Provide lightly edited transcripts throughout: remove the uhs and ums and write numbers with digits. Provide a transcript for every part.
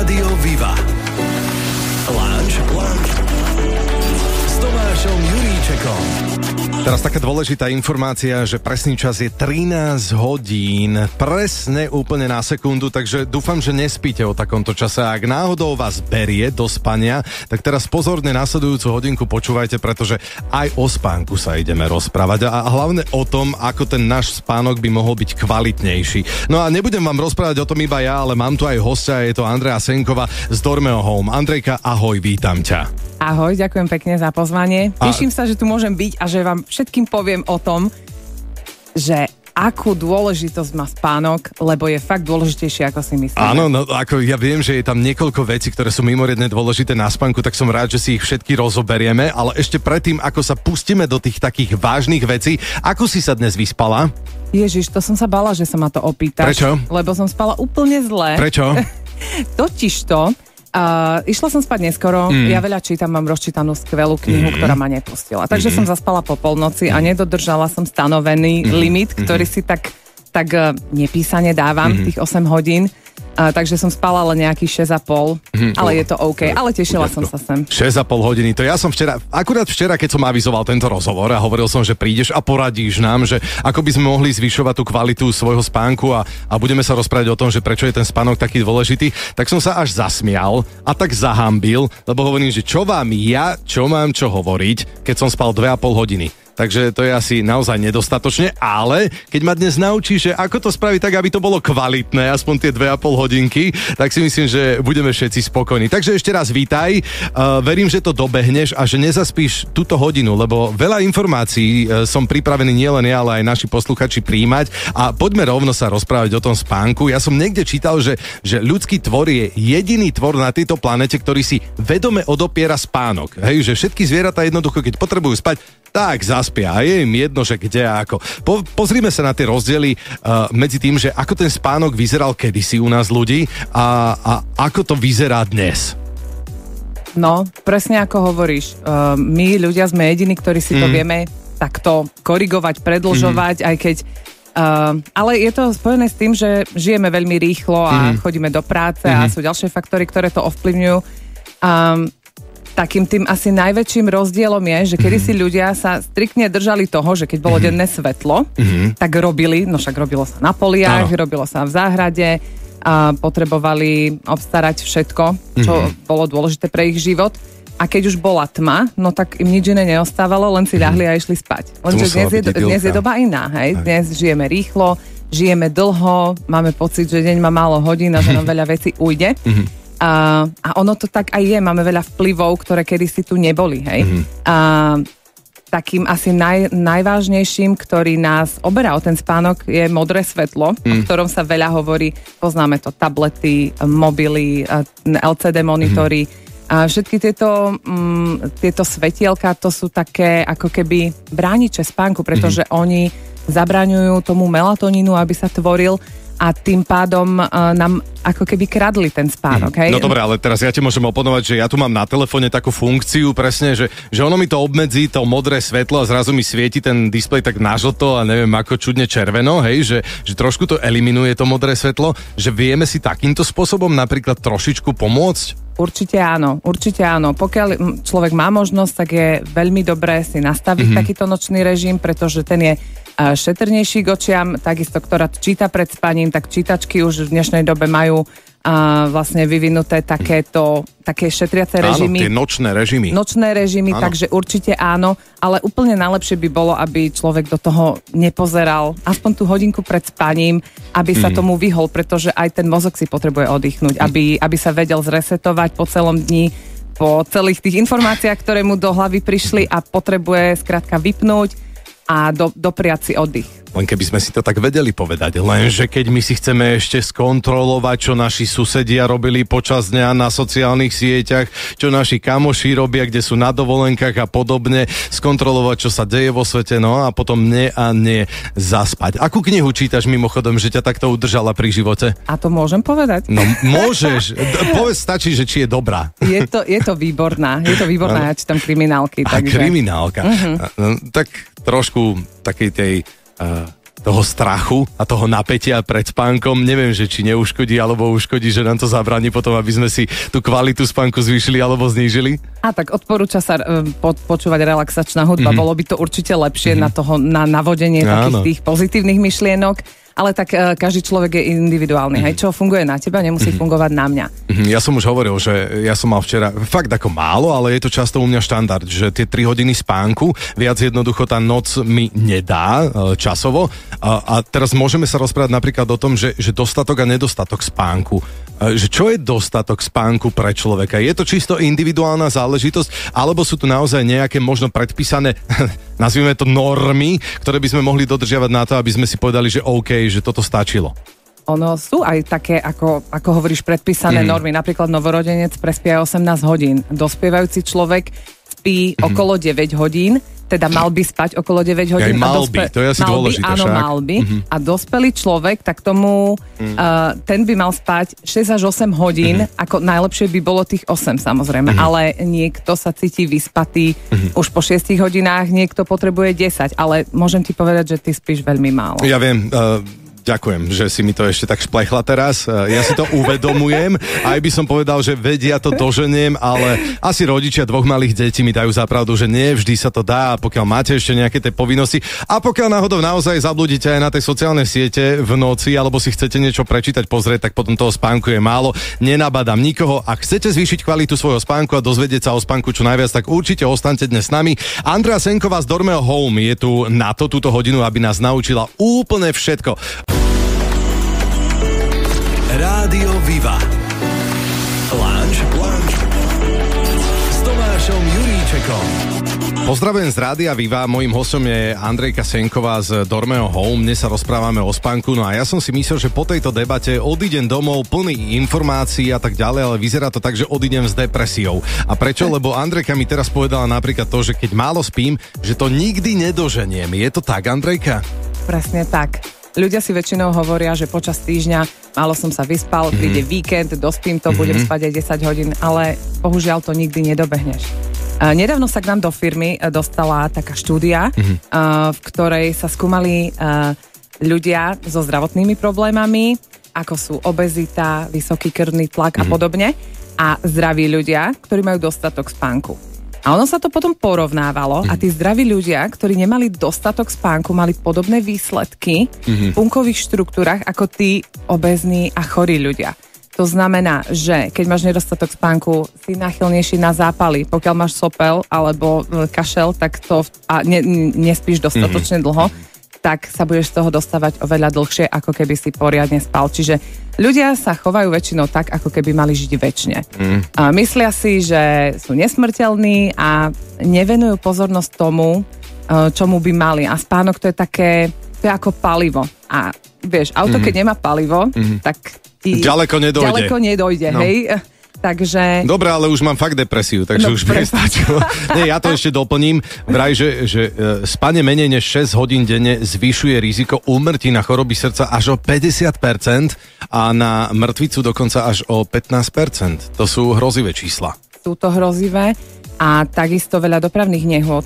Rádio Viva. Lounge s Tomášom Juríčekom. Teraz taká dôležitá informácia, že presný čas je 13 hodín, presne úplne na sekundu, takže dúfam, že nespíte o takomto čase. Ak náhodou vás berie do spania, tak teraz pozorne nasledujúcu hodinku počúvajte, pretože aj o spánku sa ideme rozprávať a hlavne o tom, ako ten náš spánok by mohol byť kvalitnejší. No a nebudem vám rozprávať o tom iba ja, ale mám tu aj hostia, je to Andrea Senkova z Dormeo Home. Andrejka, ahoj, vítam ťa. Ahoj, ďakujem pekne za pozvanie. Teším sa, že tu môžem byť a že vám všetkým poviem o tom, že akú dôležitosť má spánok, lebo je fakt dôležitejšie, ako si myslíte. Áno, no ako ja viem, že je tam niekoľko vecí, ktoré sú mimoriadne dôležité na spánku, tak som rád, že si ich všetky rozoberieme, ale ešte predtým, ako sa pustíme do tých takých vážnych vecí, ako si sa dnes vyspala? Ježiš, to som sa bála, že sa ma to opýtaš. Prečo? Lebo som spala úplne zle. Prečo? Totižto, išla som spať neskoro, ja veľa čítam, mám rozčítanú skvelú knihu, ktorá ma nepustila. Takže som zaspala po polnoci a nedodržala som stanovený limit, ktorý si tak nepísane dávam, tých 8 hodín. Takže som spala len nejakých 6,5, ale je to OK. Ale tešila som sa sem. 6,5 hodiny, to ja som akurát včera, keď som avizoval tento rozhovor a hovoril som, že prídeš a poradíš nám, že ako by sme mohli zvyšovať tú kvalitu svojho spánku a budeme sa rozprávať o tom, že prečo je ten spánok taký dôležitý, tak som sa až zasmial a tak zahambil, lebo hovorím, že čo mám čo hovoriť, keď som spal 2,5 hodiny. Takže to je asi naozaj nedostatočne, ale keď ma dnes naučíš, že ako to spraviť tak, aby to bolo kvalitné, aspoň tie 2,5 hodinky, tak si myslím, že budeme všetci spokojní. Takže ešte raz vítaj, verím, že to dobehneš a že nezaspíš túto hodinu, lebo veľa informácií som pripravený nielen ja, ale aj naši posluchači príjmať a poďme rovno sa rozprávať o tom spánku. Ja som niekde čítal, že ľudský tvor je jediný tvor na tejto planete, ktorý si vedome odopiera spánok. Hej, že všetky zvieratá jednoducho, keď potrebujú spať, tak zaspia a je im jedno, že kde a ako. Pozrime sa na tie rozdiely medzi tým, že ako ten spánok vyzeral kedysi u nás ľudí a ako to vyzerá dnes. No, presne ako hovoríš. My ľudia sme jediní, ktorí si to vieme takto korigovať, predĺžovať, aj keď... ale je to spojené s tým, že žijeme veľmi rýchlo a chodíme do práce a sú ďalšie faktory, ktoré to ovplyvňujú. Takým tým asi najväčším rozdielom je, že kedysi ľudia sa striktne držali toho, že keď bolo denné svetlo, tak robilo sa na poliach, robilo sa v záhrade a potrebovali obstarať všetko, čo bolo dôležité pre ich život. A keď už bola tma, no tak im nič iné neostávalo, len si ľahli a išli spať. Lenže dnes je doba iná, hej? Dnes žijeme rýchlo, žijeme dlho, máme pocit, že deň má málo hodín a že nám veľa vecí ujde. A ono to tak aj je, máme veľa vplyvov, ktoré kedysi tu neboli, hej. Takým asi najvážnejším, ktorý nás oberá o ten spánok, je modré svetlo, o ktorom sa veľa hovorí. Poznáme to, tablety, mobily, LCD monitory. A všetky tieto svetielka, to sú také ako keby brániče spánku, pretože oni zabraňujú tomu melatonínu, aby sa tvoril a tým pádom nám ako keby kradli ten spánok. Hej? No dobré, ale teraz ja ti môžem oponovať, že ja tu mám na telefóne takú funkciu presne, že ono mi to obmedzí, to modré svetlo a zrazu mi svieti ten displej tak nažlto a neviem ako čudne červeno, hej, že trošku to eliminuje to modré svetlo, že vieme si takýmto spôsobom napríklad trošičku pomôcť? Určite áno. Pokiaľ človek má možnosť, tak je veľmi dobré si nastaviť takýto nočný režim, pretože ten je šetrnejší k očiam, takisto, ktorá číta pred spaním, tak čítačky už v dnešnej dobe majú vlastne vyvinuté také šetriace režimy. Áno, tie nočné režimy. Áno. Takže určite áno, ale úplne najlepšie by bolo, aby človek do toho nepozeral aspoň tú hodinku pred spaním, aby sa tomu vyhol, pretože aj ten mozog si potrebuje oddychnúť, aby sa vedel zresetovať po celom dni, po celých tých informáciách, ktoré mu do hlavy prišli a potrebuje skrátka vypnúť a dopriať si oddych. Len keby sme si to tak vedeli povedať, lenže keď my si chceme ešte skontrolovať, čo naši susedia robili počas dňa na sociálnych sieťach, čo naši kamoši robia, kde sú na dovolenkách a podobne, skontrolovať, čo sa deje vo svete, no a potom nie zaspať. Akú knihu čítaš mimochodom, že ťa takto udržala pri živote? A to môžem povedať? No môžeš, povedz, stačí, že či je dobrá. Je to výborná, ja čítam kriminálky. Kriminálka. Tak trošku takej tej toho strachu a toho napätia pred spánkom. Neviem, že či neuškodí alebo uškodí, že nám to zabráni potom, aby sme si tú kvalitu spánku zvýšili alebo znížili. A tak odporúča sa počúvať relaxačná hudba. Bolo by to určite lepšie na navodenie takých tých pozitívnych myšlienok. Ale tak každý človek je individuálny. Hej, čo funguje na teba, nemusí fungovať na mňa. Ja som už hovoril, že ja som mal včera fakt ako málo, ale je to často u mňa štandard, že tie 3 hodiny spánku, viac jednoducho tá noc mi nedá časovo. A teraz môžeme sa rozprávať napríklad o tom, že dostatok a nedostatok spánku. Že čo je dostatok spánku pre človeka? Je to čisto individuálna záležitosť, alebo sú tu naozaj nejaké možno predpísané, nazvime to normy, ktoré by sme mohli dodržiavať na to, aby sme si povedali, že OK, že toto stačilo? Ono sú aj také, ako hovoríš, predpísané normy. Napríklad novorodenec prespí 18 hodín. Dospievajúci človek spí okolo 9 hodín, teda mal by spať okolo 9 hodín. To je asi dôležité. Áno, mal by. A dospelý človek, tak tomu ten by mal spať 6 až 8 hodín, ako najlepšie by bolo tých 8 samozrejme, ale niekto sa cíti vyspatý už po 6 hodinách, niekto potrebuje 10, ale môžem ti povedať, že ty spíš veľmi málo. Ja viem, ďakujem, že si mi to ešte tak šplechla teraz. Ja si to uvedomujem. Aj by som povedal, že vedia to doženiem, ale asi rodičia 2 malých detí mi dajú za pravdu, že nie vždy sa to dá, pokiaľ máte ešte nejaké tie povinnosti. A pokiaľ náhodou naozaj zabludíte aj na tej sociálnej siete v noci, alebo si chcete niečo prečítať, pozrieť, tak potom toho spánku je málo. Nenabadám nikoho. Ak chcete zvýšiť kvalitu svojho spánku a dozvedieť sa o spánku čo najviac, tak určite ostaňte dnes s nami. Andrea Senková z Dormeo Home je tu na túto hodinu, aby nás naučila úplne všetko. Rádio Viva. Lounge s Tomášom Juríčekom. Pozdravujem z Rádia Viva, mojím hostom je Andrejka Senková z Dormeo Home. Dnes sa rozprávame o spánku, no a ja som si myslel, že po tejto debate odídem domov plný informácií a tak ďalej, ale vyzerá to tak, že odídem s depresiou. A prečo? Lebo Andrejka mi teraz povedala napríklad to, že keď málo spím, že to nikdy nedoženiem. Je to tak, Andrejka? Presne tak. Ľudia si väčšinou hovoria, že počas týždňa málo som sa vyspal, príde víkend, dospím to, budem spať aj 10 hodín, ale bohužiaľ to nikdy nedobehneš. Nedávno sa k nám do firmy dostala taká štúdia, v ktorej sa skúmali ľudia so zdravotnými problémami, ako sú obezita, vysoký krvný tlak a podobne, a zdraví ľudia, ktorí majú dostatok spánku. A ono sa to potom porovnávalo a tí zdraví ľudia, ktorí nemali dostatok spánku, mali podobné výsledky v bunkových štruktúrach ako tí obézní a chorí ľudia. To znamená, že keď máš nedostatok spánku, si náchylnejší na zápaly. Pokiaľ máš sopel alebo kašel, tak to nespíš dostatočne dlho, tak sa budeš z toho dostávať oveľa dlhšie, ako keby si poriadne spal. Čiže ľudia sa chovajú väčšinou tak, ako keby mali žiť večne. A myslia si, že sú nesmrteľní a nevenujú pozornosť tomu, čomu by mali. A spánok to je ako palivo. A vieš, auto keď nemá palivo, tak ti ďaleko nedojde, no. Hej? Takže... Dobre, ale už mám fakt depresiu, takže už mi nestačilo. Nie, ja to ešte doplním. Vraj, že spanie menej než 6 hodín denne zvyšuje riziko úmrtí na choroby srdca až o 50% a na mŕtvicu dokonca až o 15%. To sú hrozivé čísla. Sú to hrozivé a takisto veľa dopravných nehôd.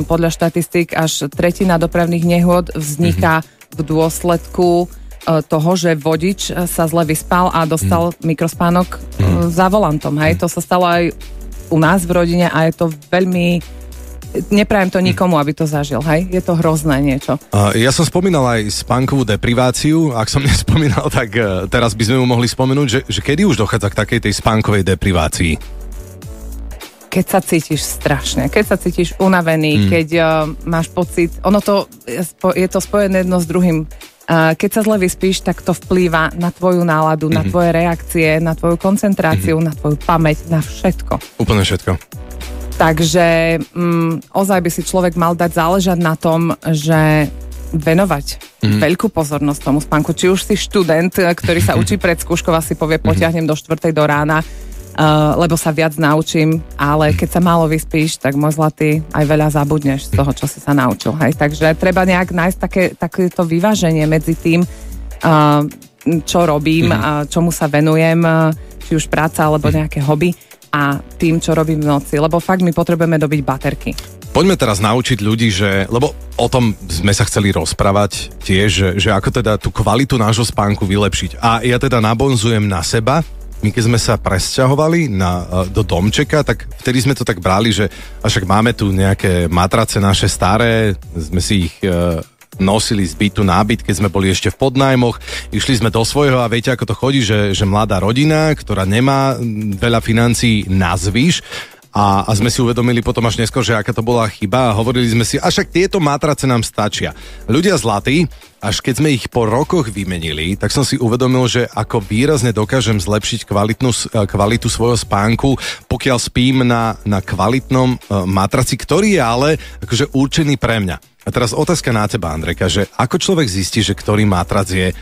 Podľa štatistík až 1/3 dopravných nehôd vzniká v dôsledku toho, že vodič sa zle vyspal a dostal mikrospánok za volantom. Hej? To sa stalo aj u nás v rodine a je to veľmi... Neprajem to nikomu, aby to zažil. Hej? Je to hrozné niečo. Ja som spomínal aj spánkovú depriváciu. Ak som nespomínal, tak teraz by sme mu mohli spomenúť, že kedy už dochádza k takej tej spánkovej deprivácii? Keď sa cítiš strašne, keď sa cítiš unavený, keď máš pocit... je to spojené jedno s druhým. Keď sa zle vyspíš, tak to vplýva na tvoju náladu, na tvoje reakcie, na tvoju koncentráciu, na tvoju pamäť, na všetko. Úplne všetko. Takže ozaj by si človek mal dať záležať na tom, že venovať veľkú pozornosť tomu spánku. Či už si študent, ktorý sa učí pred skúškou a si povie, potiahnem do 4:00 do rána, lebo sa viac naučím, ale keď sa málo vyspíš, tak môj zlatý, aj veľa zabudneš z toho, čo si sa naučil. Hej? Takže treba nejak nájsť takéto vyváženie medzi tým, čo robím, čomu sa venujem, či už práca alebo nejaké hobby, a tým, čo robím v noci. Lebo fakt my potrebujeme dobiť baterky. Poďme teraz naučiť ľudí, lebo o tom sme sa chceli rozprávať tiež, že ako teda tú kvalitu nášho spánku vylepšiť. A ja teda nabonzujem na seba. My keď sme sa presťahovali do domčeka, tak vtedy sme to tak brali, že však máme tu nejaké matrace naše staré, sme si ich nosili z bytu na byt, keď sme boli ešte v podnájmoch, išli sme do svojho a viete, ako to chodí, že mladá rodina, ktorá nemá veľa financií na zvyš, a sme si uvedomili potom až neskôr, že aká to bola chyba a hovorili sme si, však tieto matrace nám stačia. Ľudia zlatí, až keď sme ich po rokoch vymenili, tak som si uvedomil, že ako výrazne dokážem zlepšiť kvalitu svojho spánku, pokiaľ spím na kvalitnom matraci, ktorý je ale akože určený pre mňa. A teraz otázka na teba, Andrejka, že ako človek zistí, že ktorý matrac je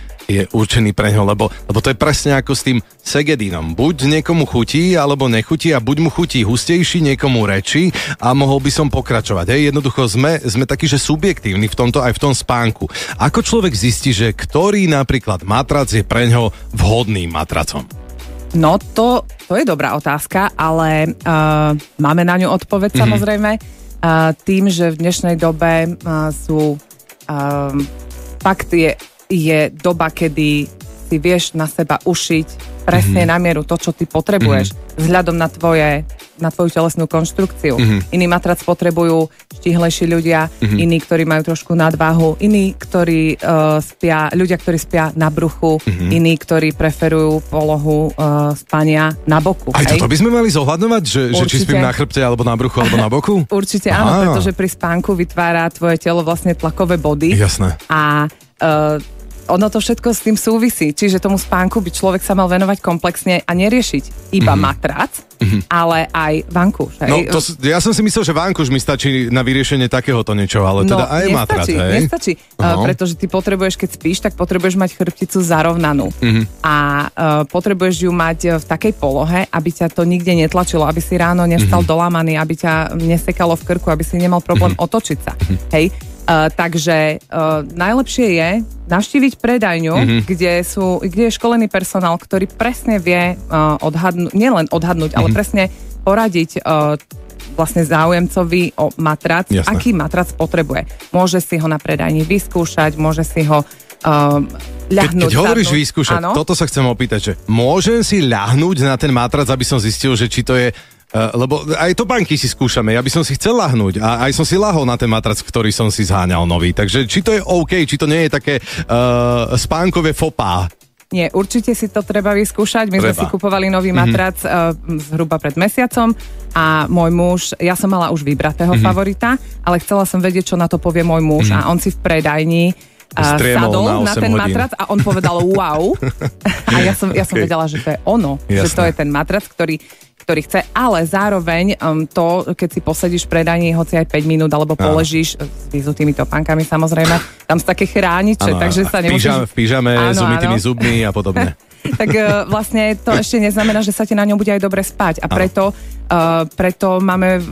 určený pre ňo, lebo to je presne ako s tým segedínom. Buď niekomu chutí, alebo nechutí a buď mu chutí hustejší, niekomu rečí a mohol by som pokračovať. Jednoducho sme takí, že subjektívni v tomto aj v tom spánku. Ako človek zistí, že ktorý napríklad matrac je pre ňo vhodným matracom? No to je dobrá otázka, ale máme na ňu odpoveď samozrejme. Tým, že v dnešnej dobe sú fakt je doba, kedy si vieš na seba ušiť presne na mieru to, čo ty potrebuješ vzhľadom na tvoju telesnú konštrukciu. Iný matrac potrebujú štihlejší ľudia, iní, ktorí majú trošku nadváhu, iní, ktorí ľudia, ktorí spia na bruchu, iní, ktorí preferujú polohu spania na boku. Aj toto by sme mali zohľadňovať, že či spím na chrbte, alebo na bruchu, alebo na boku? Určite áno, pretože pri spánku vytvára tvoje telo vlastne tlakové body. Jasné. A ono to všetko s tým súvisí, čiže tomu spánku by človek sa mal venovať komplexne a neriešiť iba matrac, ale aj vankúš. No, ja som si myslel, že vankúš mi stačí na vyriešenie takéhoto niečo, ale teda aj matrac, hej? Nestačí, pretože ty potrebuješ, keď spíš, tak potrebuješ mať chrbticu zarovnanú. A potrebuješ ju mať v takej polohe, aby ťa to nikde netlačilo, aby si ráno nestal dolámaný, aby ťa nesekalo v krku, aby si nemal problém otočiť sa. Hej? Takže najlepšie je navštíviť predajňu, kde je školený personál, ktorý presne vie nielen odhadnúť, ale presne poradiť vlastne záujemcovi o matrac, aký matrac potrebuje. Môže si ho na predajni vyskúšať, môže si ho ľahnúť. Keď hovoríš vyskúšať, toto sa chcem opýtať, že môžem si ľahnúť na ten matrac, aby som zistil, že či to je lebo aj to banky si skúšame, ja by som si chcel ľahnúť a aj som si ľahol na ten matrac, ktorý som si zháňal nový, takže či to je OK, či to nie je také spánkové fopá. Nie, určite si to treba vyskúšať. My sme si kupovali nový matrac zhruba pred mesiacom a môj muž, ja som mala už vybratého favorita, ale chcela som vedieť, čo na to povie môj muž a on si v predajni sadol na ten matrac a on povedal wow. A ja som vedela, že to je ono, že to je ten matrac, ktorý chce, ale zároveň keď si posedíš v predajni hoci aj 5 minút, alebo poležíš s vyzutými topánkami, samozrejme, tam sú také chrániče, takže sa nemôžeš... V pyžame, s umytými zubmi a podobne. Tak vlastne to ešte neznamená, že sa ti na ňom bude aj dobre spať a preto máme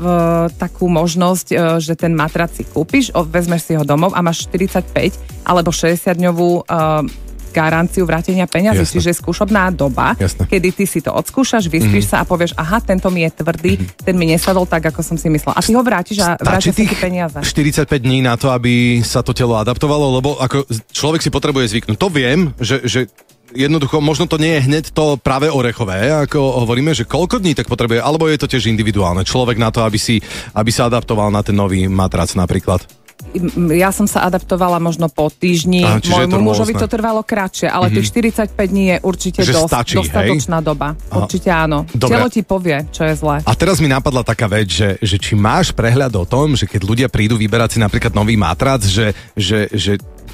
takú možnosť, že ten matrac si kúpiš, vezmeš si ho domov a máš 45 alebo 60-dňovú garanciu vrátenia peňazí, čiže skúšobná doba, kedy ty si to odskúšaš, vyspíš sa a povieš, aha, tento mi je tvrdý, ten mi nesadol tak, ako som si myslela. A ty ho vrátiš a vrátiš si peniaze. 45 dní na to, aby sa to telo adaptovalo, lebo ako človek si potrebuje zvyknúť. To viem, že jednoducho, možno to nie je hneď to práve orechové, ako hovoríme, že koľko dní tak potrebuje, alebo je to tiež individuálne. Človek na to, aby sa adaptoval na ten nový matrac napríklad. Ja som sa adaptovala možno po týždni, môjmu mužovi to trvalo kratšie, ale tých 45 dní je určite dostatočná doba. Určite áno. Dobre. Telo ti povie, čo je zlé. A teraz mi napadla taká vec, že či máš prehľad o tom, že keď ľudia prídu vyberať si napríklad nový matrac, že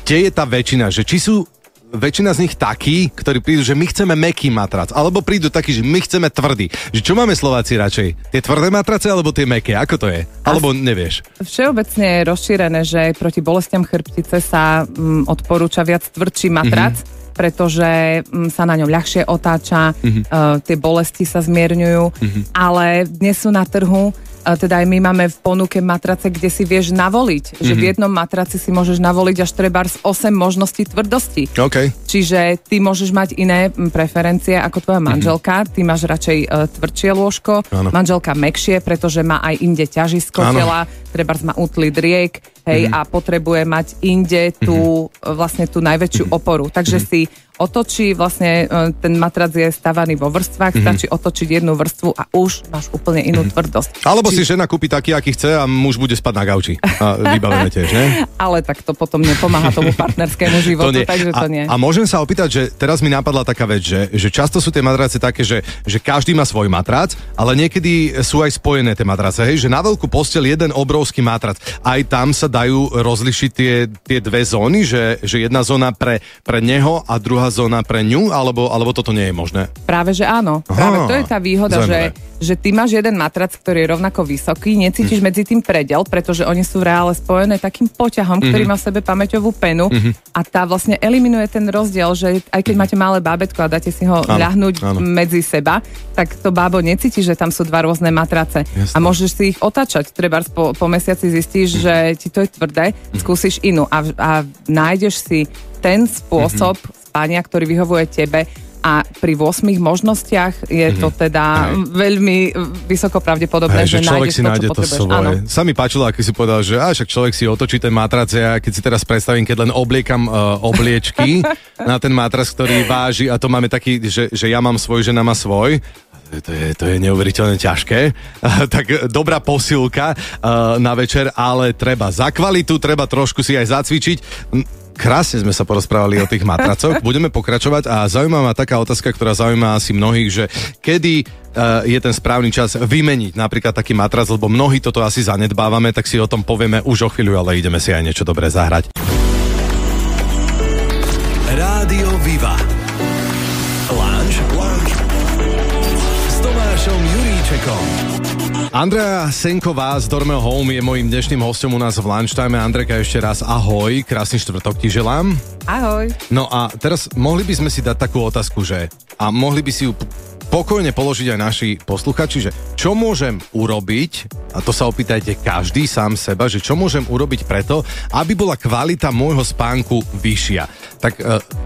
kde je tá väčšina, že či sú väčšina z nich takí, ktorí prídu, že my chceme mäkký matrac, alebo prídu takí, že my chceme tvrdý. Že čo máme Slováci radšej? Tie tvrdé matrace, alebo tie mäkké? Ako to je? Alebo nevieš? Všeobecne je rozšírené, že proti bolestiam chrbtice sa odporúča viac tvrdší matrac, pretože sa na ňom ľahšie otáča, tie bolesti sa zmierňujú, ale dnes sú na trhu teda aj my máme v ponuke matrace, kde si vieš navoliť, že v jednom matraci si môžeš navoliť až trebárs 8 možností tvrdosti. Okay. Čiže ty môžeš mať iné preferencie ako tvoja manželka, ty máš radšej tvrdšie lôžko, manželka mäkšie, pretože má aj inde ťažisko tela, trebárs má útly driek, hej, a potrebuje mať inde vlastne tú najväčšiu oporu. Takže si otočí, vlastne ten matrac je stavaný vo vrstvách, stačí otočiť jednu vrstvu a už máš úplne inú tvrdosť. Alebo si žena kúpi taký, aký chce a muž bude spať na gauči. A vybavené tiež, ne? Ale tak to potom nepomáha tomu partnerskému životu, takže to nie. A môžem sa opýtať, že teraz mi napadla taká vec, že často sú tie matrace také, že každý má svoj matrac, ale niekedy sú aj spojené tie matrace, hej? Že na veľkú posteľ jeden obrovský matrac. Aj tam sa dajú rozlišiť tie dve zóny, že jedna zóna pre neho a druhá zóna pre ňu, alebo toto nie je možné? Práve, že áno. Práve to je tá výhoda, že ty máš jeden matrac, ktorý je rovnako vysoký, necítiš medzi tým predel, pretože oni sú v reále spojené takým poťahom, ktorý má v sebe pamäťovú penu a tá vlastne eliminuje ten rozdiel, že aj keď máte malé bábätko a dáte si ho ľahnúť medzi seba, tak to bábo necíti, že tam sú dva rôzne matrace. Jasne. A môžeš si ich otáčať. Trebárs po mesiaci zistíš, že ti to je tvrdé, skúsiš inú a nájdeš si ten spôsob spania, ktorý vyhovuje tebe a pri 8 možnostiach je to teda veľmi vysoko pravdepodobné, že človek si nájde to potrebuješ. svoje. Sa mi páčilo, ako si povedal, že však človek si otočí ten matrac a keď si teraz predstavím, keď len obliekam obliečky na ten matrac, ktorý váži a to máme taký, že ja mám svoj, žena má svoj. To je neuveriteľne ťažké. Tak dobrá posilka na večer, ale treba za kvalitu, treba trošku si aj zacvičiť. Krásne sme sa porozprávali o tých matracoch. Budeme pokračovať a zaujímavá ma taká otázka, ktorá zaujíma asi mnohých, že kedy je ten správny čas vymeniť napríklad taký matrac, lebo mnohí toto asi zanedbávame, tak si o tom povieme už o chvíľu, ale ideme si aj niečo dobré zahrať. Rádio Viva. Lunch s Tomášom Juríčekom. Andrea Senková z Dormeo Home je mojím dnešným hosťom u nás v Lunchtime. Andrejka, ešte raz ahoj, krásny štvrtok ti želám. Ahoj. No a teraz mohli by sme si dať takú otázku, že a mohli by si ju pokojne položiť aj naši posluchači, že čo môžem urobiť, a to sa opýtajte každý sám seba, že čo môžem urobiť preto, aby bola kvalita môjho spánku vyššia. Tak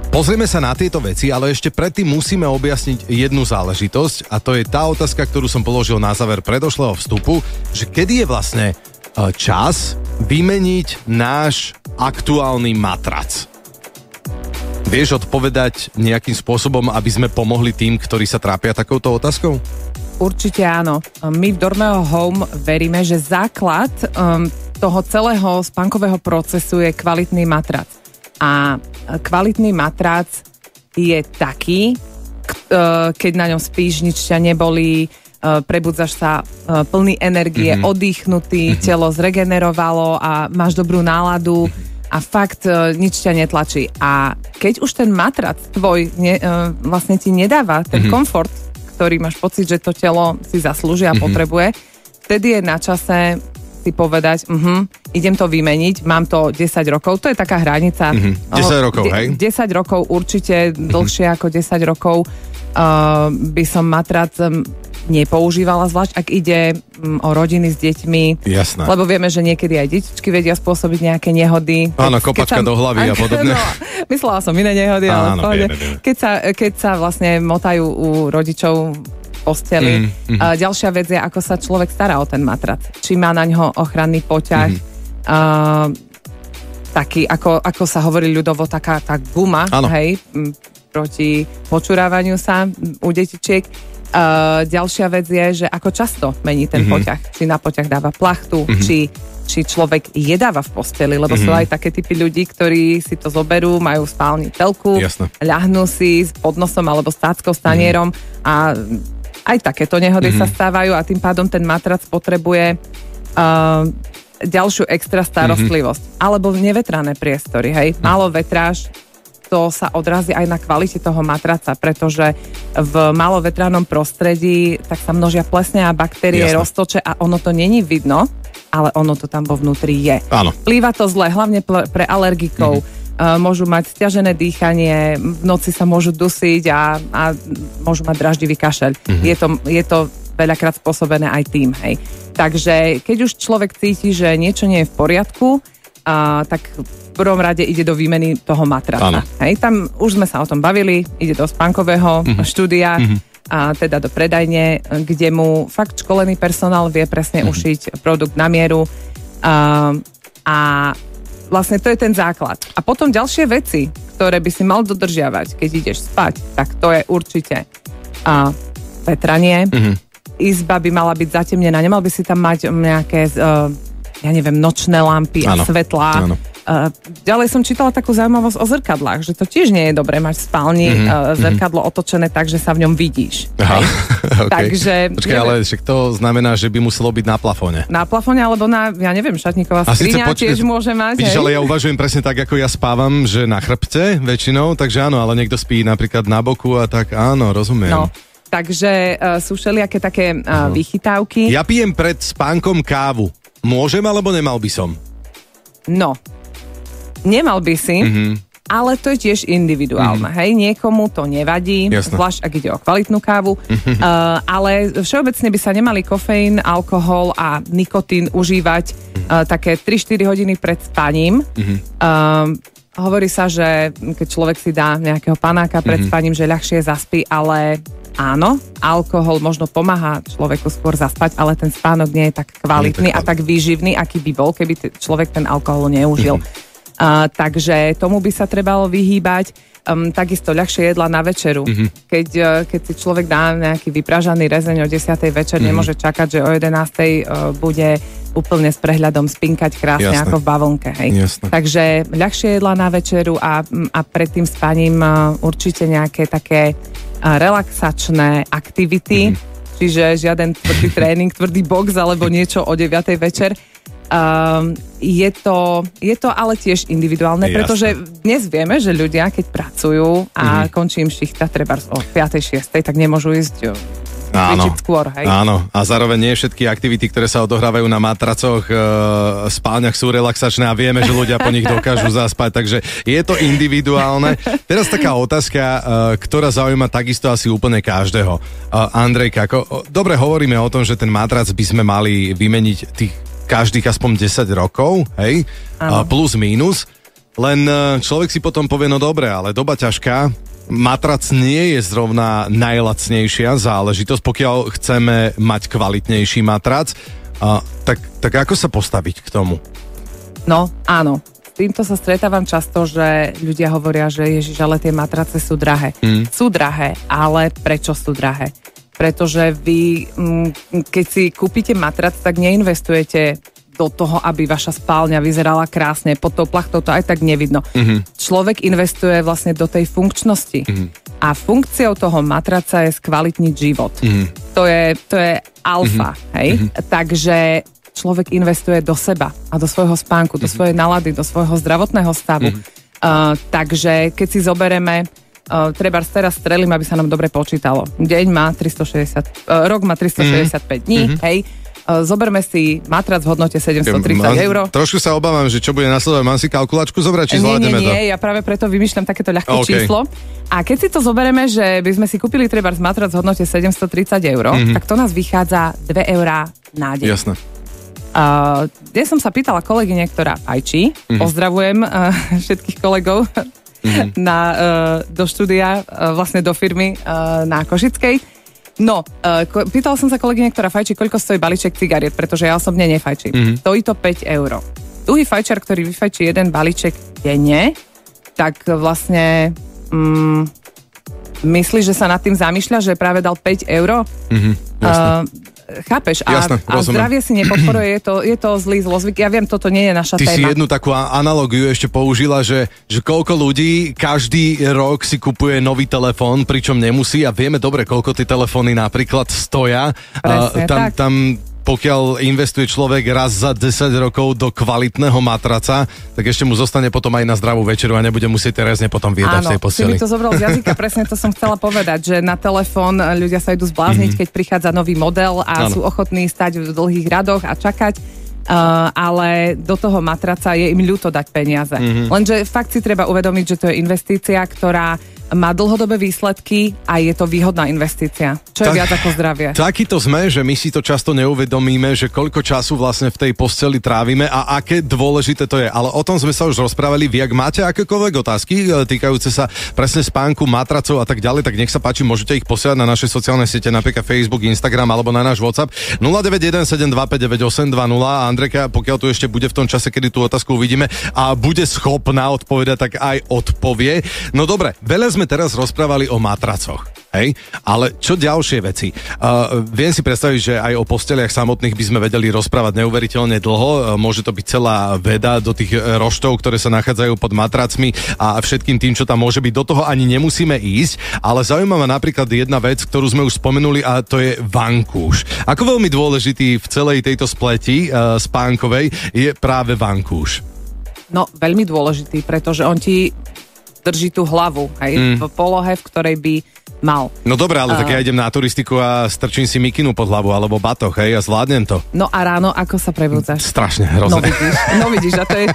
pozrieme sa na tieto veci, ale ešte predtým musíme objasniť jednu záležitosť a to je tá otázka, ktorú som položil na záver predošlého vstupu, že kedy je vlastne čas vymeniť náš aktuálny matrac. Vieš odpovedať nejakým spôsobom, aby sme pomohli tým, ktorí sa trápia takouto otázkou? Určite áno. My v Dormeo Home veríme, že základ toho celého spánkového procesu je kvalitný matrac. A kvalitný matrac je taký, keď na ňom spíš, nič ťa nebolí, prebudzaš sa plný energie, oddychnutý, telo zregenerovalo a máš dobrú náladu a fakt nič ťa netlačí. A keď už ten matrac tvoj vlastne ti nedáva ten komfort, ktorý máš pocit, že to telo si zaslúži a potrebuje, vtedy je na čase si povedať, idem to vymeniť, mám to 10 rokov, to je taká hranica. 10 rokov, hej? 10 rokov určite, dlhšie ako 10 rokov by som matrac nepoužívala, zvlášť ak ide o rodiny s deťmi. Jasné. Lebo vieme, že niekedy aj detičky vedia spôsobiť nejaké nehody. Áno, kopačka do hlavy a podobne. No, myslela som iné nehody, ale pohode. Keď sa vlastne motajú u rodičov posteli. Ďalšia vec je, ako sa človek stará o ten matrac. Či má na ňo ochranný poťah, taký, ako sa hovorí ľudovo, taká tá guma, hej, proti počurávaniu sa u detičiek. Ďalšia vec je, že ako často mení ten poťah. Či na poťah dáva plachtu, či človek jedáva v posteli, lebo sú aj také typy ľudí, ktorí si to zoberú, majú v spálni telku, ľahnú si s podnosom alebo s táckou, s tanierom a aj takéto nehody sa stávajú a tým pádom ten matrac potrebuje ďalšiu extra starostlivosť. Alebo nevetrané priestory, hej. Málo vetráž, to sa odrazí aj na kvalite toho matraca, pretože v malovetranom prostredí tak sa množia plesne a baktérie, roztoče a ono to není vidno, ale ono to tam vo vnútri je. Áno. Vplýva to zle, hlavne pre alergikov. Môžu mať sťažené dýchanie, v noci sa môžu dusiť a môžu mať draždivý kašeľ. Je to veľakrát spôsobené aj tým, hej. Takže keď už človek cíti, že niečo nie je v poriadku, tak v prvom rade ide do výmeny toho matraca. Hej, tam už sme sa o tom bavili, ide do spánkového štúdia, a teda do predajne, kde mu fakt školený personál vie presne ušiť produkt na mieru a vlastne to je ten základ. A potom ďalšie veci, ktoré by si mal dodržiavať, keď ideš spať, tak to je určite vetranie, izba by mala byť zatemnená, nemal by si tam mať nejaké nočné lampy a svetlá. Ďalej som čítala takú zaujímavosť o zrkadlách, že to tiež nie je dobré mať v spálni zrkadlo otočené tak, že sa v ňom vidíš. Aha, okay. Takže... Počkaj, ale však to znamená, že by muselo byť na plafóne. Na plafóne, alebo na, šatníková skriňa tiež môže mať. Vidíš, ale ja uvažujem presne tak, ako ja spávam, že na chrbte väčšinou, takže áno, ale niekto spí napríklad na boku a tak áno, rozumiem. No. Takže sú všelijaké také vychytávky. Ja pijem pred spánkom kávu. Môžem, alebo nemal by som? No, nemal by si, ale to je tiež individuálne. Hej, niekomu to nevadí, zvlášť ak ide o kvalitnú kávu, ale všeobecne by sa nemali kofeín, alkohol a nikotín užívať také 3-4 hodiny pred spaním. Hovorí sa, že keď človek si dá nejakého panáka pred spaním, že ľahšie zaspí, ale áno, alkohol možno pomáha človeku skôr zaspať, ale ten spánok nie je tak kvalitný a tak výživný, aký by bol, keby človek ten alkohol neužil. Takže tomu by sa trebalo vyhýbať. Takisto ľahšie jedla na večeru. Keď si človek dá nejaký vypražaný rezeň o 10. večer, nemôže čakať, že o 11. bude úplne s prehľadom spinkať krásne ako v bavlnke. Hej. Takže ľahšie jedla na večeru a pred tým spaním určite nejaké také relaxačné aktivity, čiže žiaden tvrdý tréning, tvrdý box alebo niečo o 9. večer. Je to ale tiež individuálne, pretože dnes vieme, že ľudia, keď pracujú a končí im šichta treba o 5. 6. tak nemôžu ísť skôr, hej? Áno, a zároveň nie všetky aktivity, ktoré sa odohrávajú na matracoch, spálniach sú relaxačné a vieme, že ľudia po nich dokážu zaspať, takže je to individuálne. Teraz taká otázka, ktorá zaujíma takisto asi úplne každého. Andrejka, dobre hovoríme o tom, že ten matrac by sme mali vymeniť tých každých aspoň 10 rokov, hej? Plus, mínus. Len človek si potom povie, no dobre, ale doba ťažká, matrac nie je zrovna najlacnejšia záležitosť, pokiaľ chceme mať kvalitnejší matrac. Tak ako sa postaviť k tomu? No, áno. S týmto sa stretávam často, že ľudia hovoria, že ježiš, ale tie matrace sú drahé. Sú drahé, ale prečo sú drahé? Pretože vy, keď si kúpite matrac, tak neinvestujete do toho, aby vaša spálňa vyzerala krásne, pod tou plachtou to aj tak nevidno. Človek investuje vlastne do tej funkčnosti. A funkciou toho matraca je skvalitniť život. To je alfa, hej? Takže človek investuje do seba a do svojho spánku, do svojej nálady, do svojho zdravotného stavu. Takže keď si zoberieme trebárs teraz strelím, aby sa nám dobre počítalo. Rok má 365 dní, hej. Zoberme si matrac v hodnote 730 eur. Trošku sa obávam, že čo bude nasledovať. Mám si kalkulačku zobrať, či zvládneme to? Nie, ja práve preto vymýšľam takéto ľahké číslo. A keď si to zoberieme, že by sme si kúpili trebárs matrac v hodnote 730 eur, tak to nás vychádza 2 eurá na deň. Jasné. Dnes som sa pýtala kolegyne, ktorá fajčí. Pozdravujem všetkých kolegov do štúdia, vlastne do firmy na Košickej. No, pýtala som sa kolegyne, ktorá fajčí, koľko stojí balíček cigariet, pretože ja osobne nefajčím. Stojí to 5 eur. Tuhý fajčiar, ktorý vyfajčí jeden balíček denne, tak vlastne myslí, že sa nad tým zamýšľa, že práve dal 5 eur. Chápeš? A zdravie si nepodporuje, je to zlý zlozvyk. Ja viem, toto nie je naša téma. Ty si jednu takú analogiu ešte použila, že koľko ľudí každý rok si kupuje nový telefón, pričom nemusí a vieme dobre, koľko tie telefóny napríklad stoja. Presne, tam pokiaľ investuje človek raz za 10 rokov do kvalitného matraca, tak ešte mu zostane potom aj na zdravú večeru a nebude musieť teraz potom viedať v tej posteli. Áno, si mi to zobral z jazyka, presne to som chcela povedať, že na telefón ľudia sa idú zblázniť, keď prichádza nový model a sú ochotní stať v dlhých radoch a čakať, ale do toho matraca je im ľúto dať peniaze. Lenže fakt si treba uvedomiť, že to je investícia, ktorá má dlhodobé výsledky a je to výhodná investícia. Čo je viac ako zdravie. Takýto sme, že my si to často neuvedomíme, že koľko času vlastne v tej posteli trávime a aké dôležité to je. Ale o tom sme sa už rozprávali. Vy, ak máte akékoľvek otázky týkajúce sa presne spánku, matracov a tak ďalej, tak nech sa páči, môžete ich posielať na naše sociálne siete, napríklad Facebook, Instagram alebo na náš WhatsApp 0917259820. A Andrejka, pokiaľ tu ešte bude v tom čase, kedy tú otázku uvidíme a bude schopná odpovedať, tak aj odpovie. No dobre, veľa sme teraz rozprávali o matracoch, hej? Ale čo ďalšie veci? Viem si predstaviť, že aj o posteliach samotných by sme vedeli rozprávať neuveriteľne dlho. Môže to byť celá veda do tých roštov, ktoré sa nachádzajú pod matracmi a všetkým tým, čo tam môže byť. Do toho ani nemusíme ísť, ale zaujímavá napríklad jedna vec, ktorú sme už spomenuli, a to je vankúš. Ako veľmi dôležitý v celej tejto spleti spánkovej je práve vankúš? No, veľmi dôležitý, pretože on ti drží tú hlavu, hej, v polohe, v ktorej by mal. No dobré, ale tak ja idem na turistiku a strčím si mikinu pod hlavu, alebo batoh, hej, a zvládnem to. No a ráno, ako sa prebudzáš? Strašne hrozné. No vidíš, a to je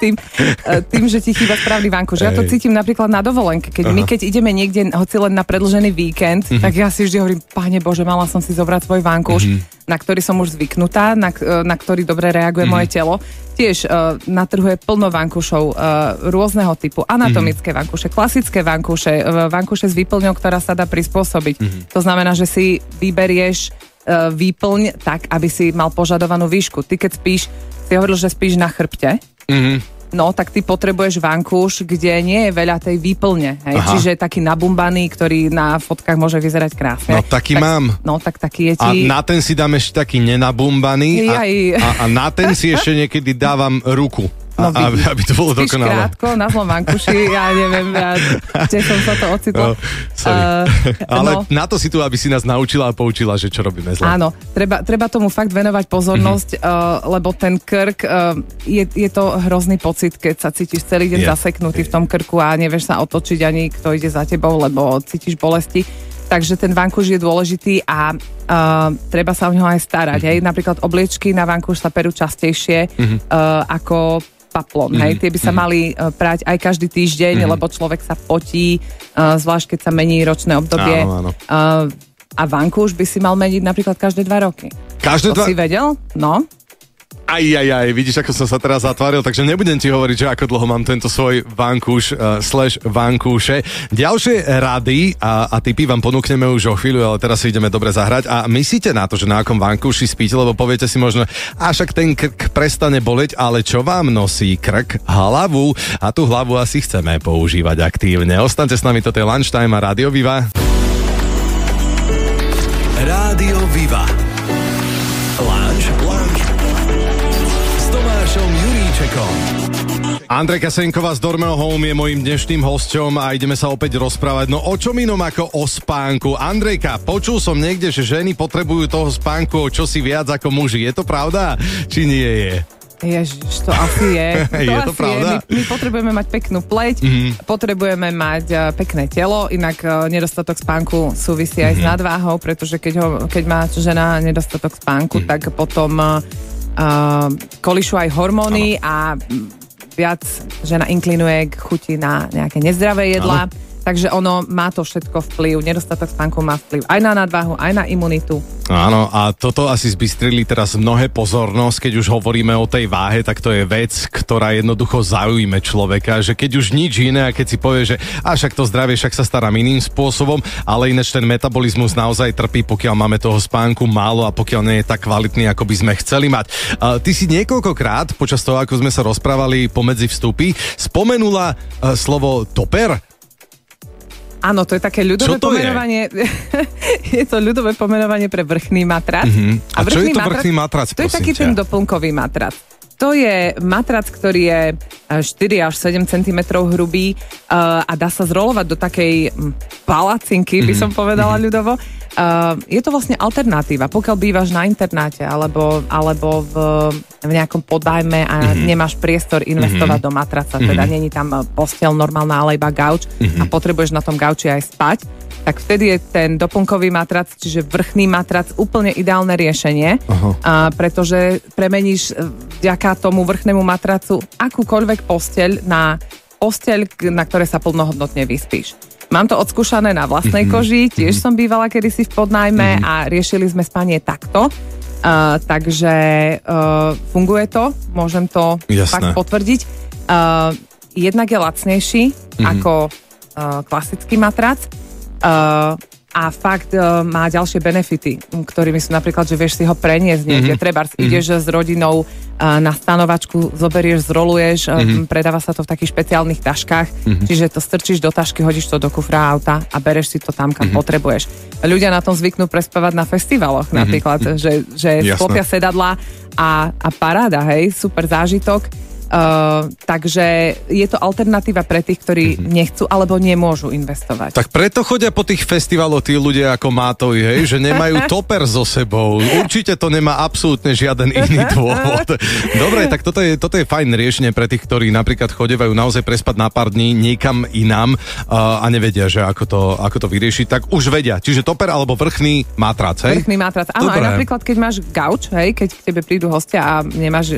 tým, že ti chýba správny vankúš. Ja to cítim napríklad na dovolenke, keď ideme niekde, hoci len na predĺžený víkend, tak ja si vždy hovorím, Pane Bože, mala som si zobrať svoj vankúš, na ktorý som už zvyknutá, na ktorý dobre reaguje moje telo. Tiež na trhu je plno vankúšov rôzneho typu. Anatomické vankúše, klasické vankúše, vankúše s výplňou, ktorá sa dá prispôsobiť. To znamená, že si vyberieš výplň tak, aby si mal požadovanú výšku. Ty keď spíš, si hovoril, že spíš na chrbte. No, tak ty potrebuješ vankúš, kde nie je veľa tej výplne. Hej? Čiže taký nabumbaný, ktorý na fotkách môže vyzerať krásne. No, taký mám. No, tak taký je ti... A na ten si dám ešte taký nenabumbaný a na ten si ešte niekedy dávam ruku. No, aby to bolo spíš dokonalé. Krátko, na zlom vankuši, ja neviem, kde som sa to ocitla. Ale na to si tu, aby si nás naučila a poučila, že čo robíme zle. Áno, treba tomu fakt venovať pozornosť, lebo ten krk, je to hrozný pocit, keď sa cítiš celý deň zaseknutý v tom krku a nevieš sa otočiť ani kto ide za tebou, lebo cítiš bolesti. Takže ten vankúš je dôležitý a treba sa o neho aj starať. Hej? Napríklad obliečky na vankúš sa perú častejšie ako paplon. Hej? Tie by sa mali prať aj každý týždeň, lebo človek sa potí, zvlášť keď sa mení ročné obdobie. Áno. A vankúš by si mal meniť napríklad každé 2 roky. Každé 2? Si vedel? No. Aj, vidíš, ako som sa teraz zatváril, takže nebudem ti hovoriť, že ako dlho mám tento svoj vankúš /vankúše. Ďalšie rady a tipy vám ponúkneme už o chvíľu, ale teraz si ideme dobre zahrať. A myslíte na to, že na akom vankúši spíte, lebo poviete si možno, však ten krk prestane boleť, ale čo vám nosí krk? Hlavu. A tú hlavu asi chceme používať aktívne. Ostaňte s nami, toto je Lunchtime a Rádio Viva. Rádio Viva. Lunch s Tomášom Juríčekom. Andrejka Senková z Dormeo Home je mojím dnešným hosťom a ideme sa opäť rozprávať. No o čom inom ako o spánku? Andrejka, počul som niekde, že ženy potrebujú toho spánku o čosi viac ako muži. Je to pravda? Či nie je? Ježiš, to asi je. Je to pravda? My potrebujeme mať peknú pleť, potrebujeme mať pekné telo, inak nedostatok spánku súvisí aj s nadváhou, pretože keď má žena nedostatok spánku, tak potom kolíšu aj hormóny a viac žena inklinuje k chuti na nejaké nezdravé jedlá. Takže ono má to všetko vplyv. Nedostatok spánku má vplyv aj na nadváhu, aj na imunitu. Áno, a toto asi zbystrili teraz mnohé pozornosť, keď už hovoríme o tej váhe, tak to je vec, ktorá jednoducho zaujíme človeka, že keď už nič iné, a keď si povie, že však to zdravie, však sa starám iným spôsobom, ale ináč ten metabolizmus naozaj trpí, pokiaľ máme toho spánku málo a pokiaľ nie je tak kvalitný, ako by sme chceli mať. Ty si niekoľkokrát, počas toho, ako sme sa rozprávali pomedzi vstupy, spomenula slovo toper. Áno, to je také ľudové pomenovanie. Je to ľudové pomenovanie pre vrchný matrac. A čo je to vrchný matrac? To je taký ten doplnkový matrac. To je matrac, ktorý je 4 až 7 cm hrubý a dá sa zrolovať do takej palacinky, by som povedala ľudovo. Je to vlastne alternatíva, pokiaľ bývaš na internáte alebo v nejakom podajme a nemáš priestor investovať do matraca, teda není tam posteľ normálna, ale iba gauč a potrebuješ na tom gauči aj spať, tak vtedy je ten doplnkový matrac, čiže vrchný matrac, úplne ideálne riešenie, pretože premeníš vďaka tomu vrchnému matracu akúkoľvek posteľ na posteľ, na ktorej sa plnohodnotne vyspíš. Mám to odskúšané na vlastnej koži, tiež som bývala kedysi v podnájme a riešili sme spanie takto. Takže funguje to, môžem to fakt potvrdiť. Jednak je lacnejší ako klasický matrac a fakt má ďalšie benefity, ktorými sú napríklad, že vieš si ho preniesť niekde. Trebárs ideš s rodinou na stanovačku, zoberieš, zroluješ, predáva sa to v takých špeciálnych taškách, čiže to strčíš do tašky, hodíš to do kufra auta a bereš si to tam, kam potrebuješ. Ľudia na tom zvyknú prespávať na festivaloch napríklad, že sklopia sedadlá a paráda, hej, super zážitok. Takže je to alternatíva pre tých, ktorí nechcú alebo nemôžu investovať. Tak preto chodia po tých festivaloch tí ľudia ako Mátovi, hej, že nemajú toper so sebou. Určite to nemá absolútne žiaden iný dôvod. Dobre, tak toto je fajn riešenie pre tých, ktorí napríklad chodevajú naozaj prespať na pár dní niekam inám a nevedia, že ako to vyriešiť, tak už vedia. Čiže toper alebo vrchný matrac, hej? Vrchný matrac. Áno, aj napríklad, keď máš gauč, hej, keď k tebe prídu hostia a nemáš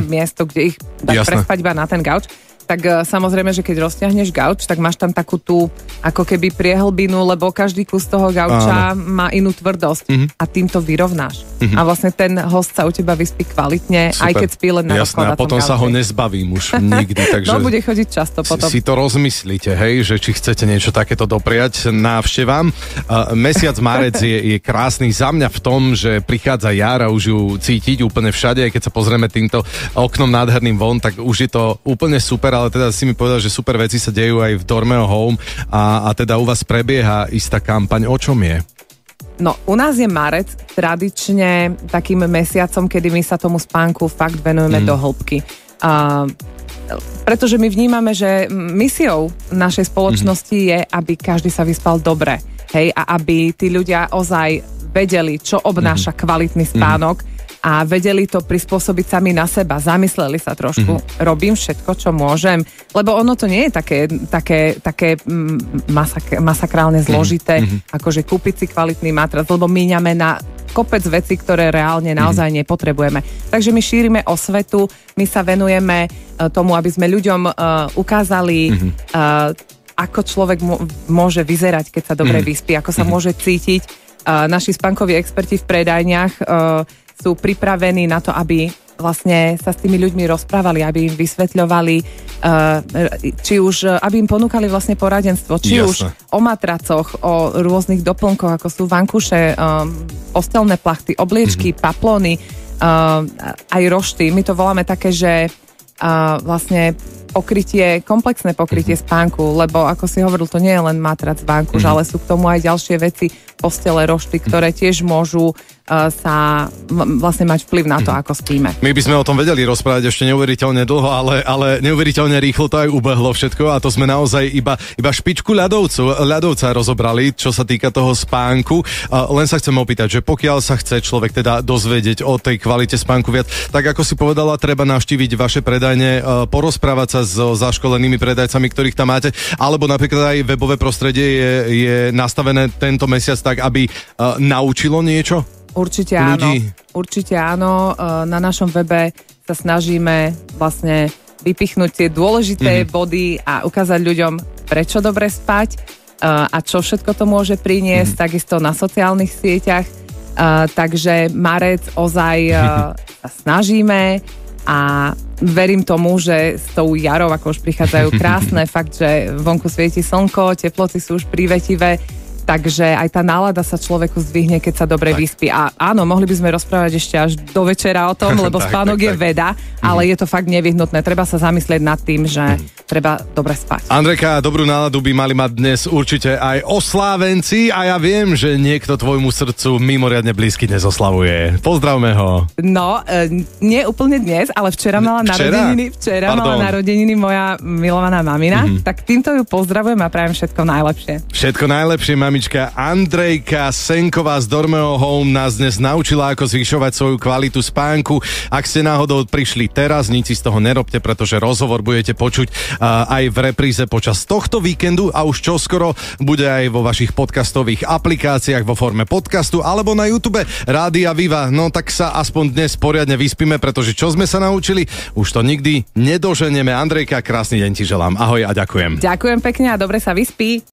miesto, kde ich dať prespať iba na ten gauč, tak samozrejme, že keď rozťahneš gauč, tak máš tam takú tú ako keby priehlbinu, lebo každý kus toho gauča má inú tvrdosť a tým to vyrovnáš. A vlastne ten host sa u teba vyspí kvalitne, aj keď spí len na rozkladacom gauči. A potom sa ho nezbavím už nikdy. Takže no, bude chodiť často potom. Si to rozmyslíte, hej, že či chcete niečo takéto dopriať návštevám. Mesiac marec je krásny za mňa v tom, že prichádza jar a už ju cítiť úplne všade, aj keď sa pozrieme týmto oknom nádherným von, tak už je to úplne super, ale teda si mi povedal, že super veci sa dejú aj v Dormeo Home a teda u vás prebieha istá kampaň. O čom je? No, u nás je marec tradične takým mesiacom, kedy my sa tomu spánku fakt venujeme do hĺbky. Pretože my vnímame, že misiou našej spoločnosti je, aby každý sa vyspal dobre. Hej, a aby tí ľudia ozaj vedeli, čo obnáša kvalitný spánok a vedeli to prispôsobiť sami na seba. Zamysleli sa trošku. Robím všetko, čo môžem. Lebo ono to nie je také masakrálne zložité, akože kúpiť si kvalitný matrac, lebo míňame na kopec vecí, ktoré reálne naozaj nepotrebujeme. Takže my šírime osvetu, my sa venujeme tomu, aby sme ľuďom ukázali, ako človek môže vyzerať, keď sa dobre vyspí, ako sa môže cítiť. Naši spánkoví experti v predajniach sú pripravení na to, aby vlastne sa s tými ľuďmi rozprávali, aby im vysvetľovali, či už, aby im ponúkali vlastne poradenstvo, či už o matracoch, o rôznych doplnkoch, ako sú vankuše, postelné plachty, obliečky, paplóny, aj rošty. My to voláme také, že vlastne komplexné pokrytie spánku, lebo ako si hovoril, to nie je len matrac, vankuš, ale sú k tomu aj ďalšie veci, postele, rošty, ktoré tiež môžu sa vlastne mať vplyv na to, ako spíme. My by sme o tom vedeli rozprávať ešte neuveriteľne dlho, ale neuveriteľne rýchlo to aj ubehlo všetko a to sme naozaj iba špičku ľadovca rozobrali, čo sa týka toho spánku. Len sa chcem opýtať, že pokiaľ sa chce človek teda dozvedieť o tej kvalite spánku viac, tak ako si povedala, treba navštíviť vaše predajne, porozprávať sa so zaškolenými predajcami, ktorých tam máte, alebo napríklad aj webové prostredie je nastavené tento mesiac tak, aby naučilo niečo? Určite áno. Na našom webe sa snažíme vlastne vypichnúť tie dôležité body a ukázať ľuďom, prečo dobre spať a čo všetko to môže priniesť, takisto na sociálnych sieťach. Takže marec ozaj sa snažíme a verím tomu, že s tou jarou, ako už prichádzajú krásne, fakt, že vonku svieti slnko, teploty sú už prívetivé, takže aj tá nálada sa človeku zdvihne, keď sa dobre vyspí. A áno, mohli by sme rozprávať ešte až do večera o tom, lebo spánok je veda, ale je to fakt nevyhnutné. Treba sa zamyslieť nad tým, že treba dobre spať. Andrejka, dobrú náladu by mali mať dnes určite aj oslávenci a ja viem, že niekto tvojmu srdcu mimoriadne blízky dnes oslavuje. Pozdravme ho. No, nie úplne dnes, ale včera mala narodeniny moja milovaná mamina, tak týmto ju pozdravujem a prajem všetko najlepšie. Všetko najlepšie, mamička. Andrejka Senková z Dormeo Home nás dnes naučila, ako zvyšovať svoju kvalitu spánku. Ak ste náhodou prišli teraz, nič si z toho nerobte, pretože rozhovor budete počuť aj v repríze počas tohto víkendu a už čoskoro bude aj vo vašich podcastových aplikáciách vo forme podcastu alebo na YouTube Rádia Viva. No tak sa aspoň dnes poriadne vyspíme, pretože čo sme sa naučili, už to nikdy nedoženieme. Andrejka, krásny deň ti želám. Ahoj a ďakujem. Ďakujem pekne a dobre sa vyspí.